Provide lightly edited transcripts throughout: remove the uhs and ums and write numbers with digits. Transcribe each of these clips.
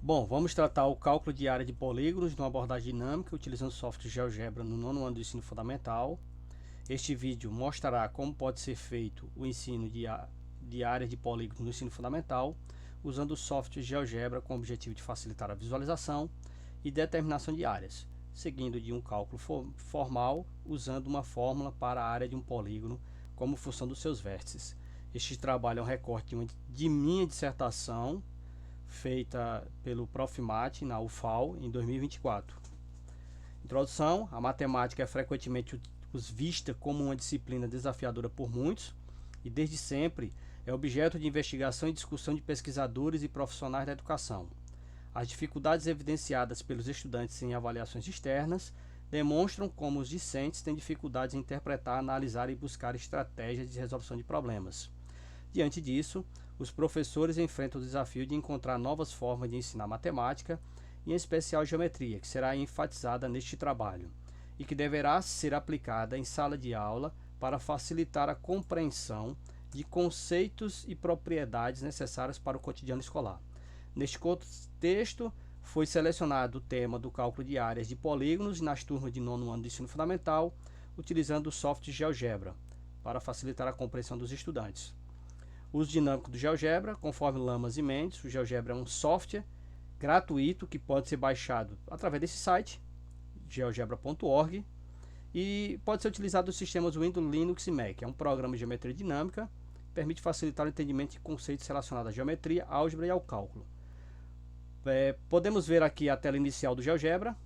Bom, vamos tratar o cálculo de área de polígonos numa abordagem dinâmica utilizando o software GeoGebra no nono ano do ensino fundamental. Este vídeo mostrará como pode ser feito o ensino de área de polígonos no ensino fundamental usando o software GeoGebra com o objetivo de facilitar a visualização e determinação de áreas, seguindo de um cálculo formal usando uma fórmula para a área de um polígono como função dos seus vértices. Este trabalho é um recorte de minha dissertação feita pelo Prof. Mate na UFAL em 2024. Introdução: a matemática é frequentemente vista como uma disciplina desafiadora por muitos e desde sempre é objeto de investigação e discussão de pesquisadores e profissionais da educação. As dificuldades evidenciadas pelos estudantes em avaliações externas demonstram como os discentes têm dificuldades em interpretar, analisar e buscar estratégias de resolução de problemas. Diante disso, os professores enfrentam o desafio de encontrar novas formas de ensinar matemática, e em especial geometria, que será enfatizada neste trabalho, e que deverá ser aplicada em sala de aula para facilitar a compreensão de conceitos e propriedades necessárias para o cotidiano escolar. Neste contexto, foi selecionado o tema do cálculo de áreas de polígonos nas turmas de nono ano do ensino fundamental, utilizando o software GeoGebra, para facilitar a compreensão dos estudantes. Uso dinâmico do GeoGebra, conforme Lamas e Mendes, o GeoGebra é um software gratuito que pode ser baixado através desse site, geogebra.org, e pode ser utilizado nos sistemas Windows, Linux e Mac. É um programa de geometria dinâmica, permite facilitar o entendimento de conceitos relacionados à geometria, álgebra e ao cálculo. Podemos ver aqui a tela inicial do GeoGebra.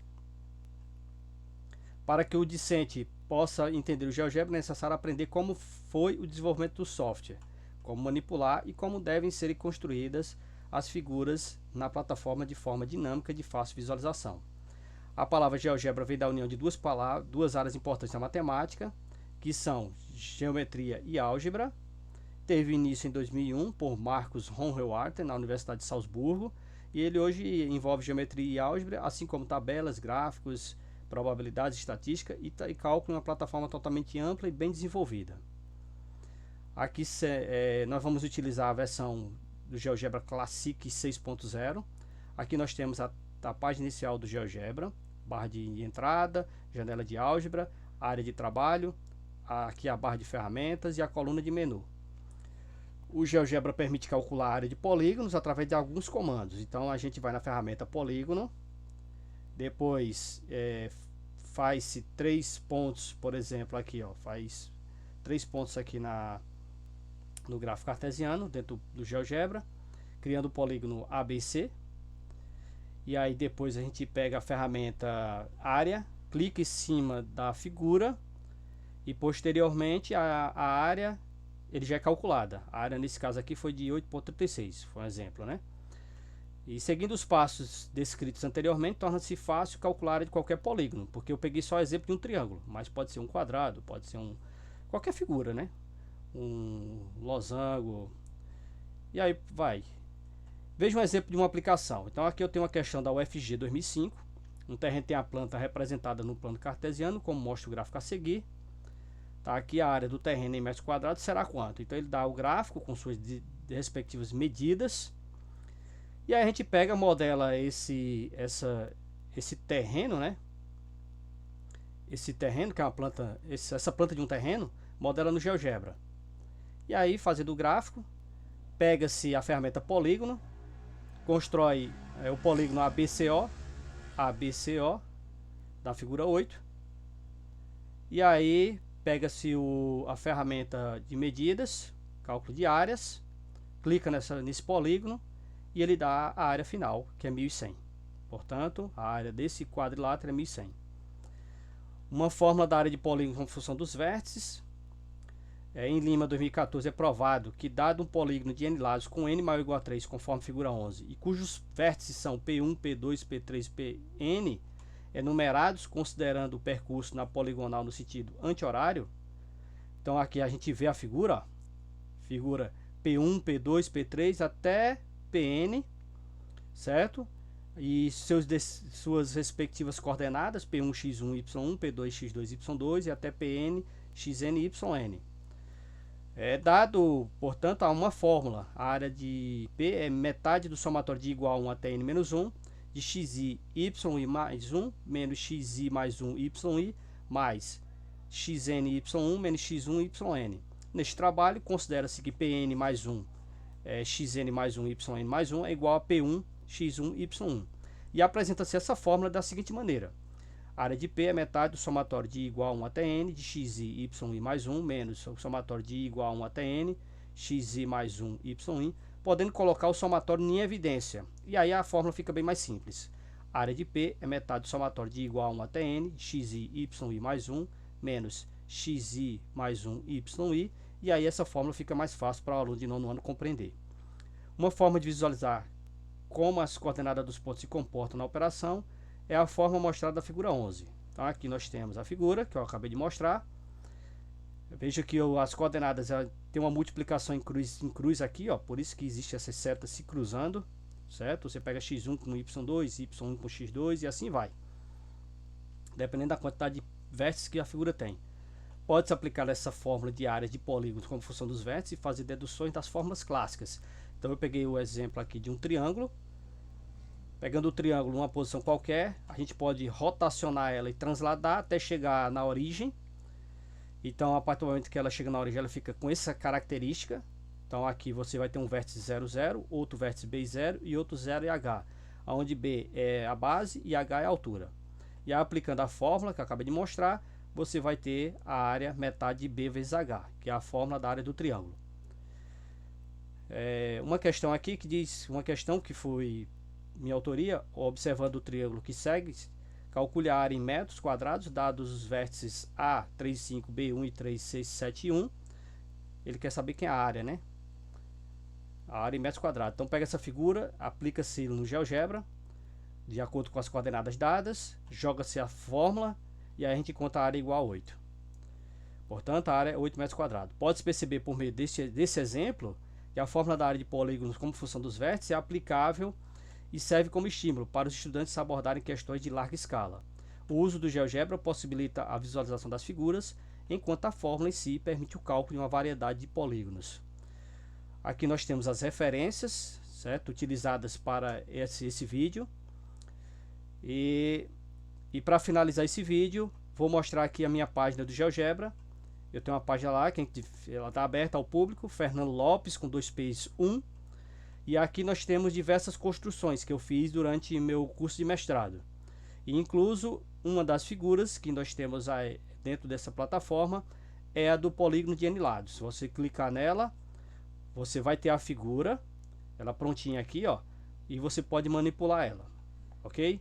Para que o discente possa entender o GeoGebra, é necessário aprender como foi o desenvolvimento do software, como manipular e como devem ser construídas as figuras na plataforma de forma dinâmica de fácil visualização. A palavra GeoGebra vem da união de duas áreas importantes da matemática, que são geometria e álgebra. Teve início em 2001 por Marcus Hohenwarter, na Universidade de Salzburgo, e ele hoje envolve geometria e álgebra, assim como tabelas, gráficos, probabilidades, estatística e cálculo em uma plataforma totalmente ampla e bem desenvolvida. Aqui nós vamos utilizar a versão do GeoGebra Classic 6.0. Aqui nós temos a página inicial do GeoGebra, barra de entrada, janela de álgebra, área de trabalho, aqui a barra de ferramentas e a coluna de menu. O GeoGebra permite calcular a área de polígonos através de alguns comandos. Então a gente vai na ferramenta polígono, depois faz-se 3 pontos, por exemplo, aqui faz 3 pontos aqui no gráfico cartesiano dentro do GeoGebra, criando o polígono ABC. E aí depois a gente pega a ferramenta área, clica em cima da figura e posteriormente a área ele já é calculada. A área nesse caso aqui foi de 8,36, foi um exemplo, né? E seguindo os passos descritos anteriormente, torna-se fácil calcular a área de qualquer polígono, porque eu peguei só o exemplo de um triângulo, mas pode ser um quadrado, pode ser qualquer figura, né? Um losango, e aí vai. Veja um exemplo de uma aplicação. Então aqui eu tenho uma questão da UFG 2005. Um terreno tem a planta representada no plano cartesiano, como mostra o gráfico a seguir. Tá, aqui a área do terreno em metros quadrados será quanto? Então ele dá o gráfico com suas respectivas medidas. E aí a gente pega, modela esse terreno, né? Esse terreno, que é uma planta, essa planta de um terreno, modela no GeoGebra. E aí, fazendo o gráfico, pega-se a ferramenta polígono, constrói o polígono ABCO da figura 8. E aí pega-se a ferramenta de medidas, cálculo de áreas, clica nesse polígono e ele dá a área final, que é 1100. Portanto, a área desse quadrilátero é 1100. Uma fórmula da área de polígono como função dos vértices. Em Lima 2014 é provado que dado um polígono de n lados com n maior ou igual a 3, conforme figura 11, e cujos vértices são P1, P2, P3, Pn, enumerados considerando o percurso na poligonal no sentido anti-horário. Então aqui a gente vê a figura, figura P1, P2, P3 até Pn, certo? E suas respectivas coordenadas, P1, X1, Y1, P2, X2, Y2 e até Pn, Xn, Yn. É dado, portanto, a uma fórmula. A área de P é metade do somatório de igual a 1 até n menos 1, de xi y mais 1 menos xi mais 1 yi mais xny1 menos x1 yn. Neste trabalho, considera-se que Pn mais 1 xn mais 1 yn mais 1 é igual a P1 x1 y1. E apresenta-se essa fórmula da seguinte maneira. A área de P é metade do somatório de igual a 1 até n de xi mais 1 menos o somatório de igual a 1 até n xi mais 1 yi, podendo colocar o somatório em evidência. E aí a fórmula fica bem mais simples. A área de P é metade do somatório de igual a 1 até n de xi mais 1 menos xi mais 1 yi. E aí essa fórmula fica mais fácil para o aluno de nono ano compreender. Uma forma de visualizar como as coordenadas dos pontos se comportam na operação é a forma mostrada da figura 11. Então aqui nós temos a figura que eu acabei de mostrar. Veja que as coordenadas tem uma multiplicação em cruz aqui, ó, por isso que existe essas setas se cruzando, certo? Você pega x1 com y2, y1 com x2 e assim vai, dependendo da quantidade de vértices que a figura tem. Pode-se aplicar essa fórmula de áreas de polígonos como função dos vértices e fazer deduções das fórmulas clássicas. Então eu peguei o exemplo aqui de um triângulo. Pegando o triângulo numa posição qualquer, a gente pode rotacionar ela e transladar até chegar na origem. Então, a partir do momento que ela chega na origem, ela fica com essa característica. Então, aqui você vai ter um vértice 0, 0, outro vértice B 0 e outro 0 e H, onde B é a base e H é a altura. E aí, aplicando a fórmula que eu acabei de mostrar, você vai ter a área metade de B vezes H, que é a fórmula da área do triângulo. Uma questão aqui que diz, uma questão que foi minha autoria, observando o triângulo que segue, calcule a área em metros quadrados, dados os vértices A, 3, 5, B1 e 3, 6, 7 e 1. Ele quer saber quem é a área, né? A área em metros quadrados. Então pega essa figura, aplica-se no GeoGebra, de acordo com as coordenadas dadas, joga-se a fórmula e aí a gente encontra a área igual a 8. Portanto, a área é 8 metros quadrados. Pode-se perceber por meio desse exemplo que a fórmula da área de polígonos como função dos vértices é aplicável e serve como estímulo para os estudantes abordarem questões de larga escala. O uso do GeoGebra possibilita a visualização das figuras, enquanto a fórmula em si permite o cálculo de uma variedade de polígonos. Aqui nós temos as referências, certo? Utilizadas para esse vídeo. E para finalizar esse vídeo, vou mostrar aqui a minha página do GeoGebra. Eu tenho uma página lá, ela está aberta ao público, Fernando Lopes, com 2 P's 1. E aqui nós temos diversas construções que eu fiz durante meu curso de mestrado. E incluso uma das figuras que nós temos aí dentro dessa plataforma é a do polígono de N lados. Se você clicar nela, você vai ter a figura, ela prontinha aqui, ó, e você pode manipular ela, ok?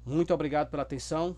Muito obrigado pela atenção.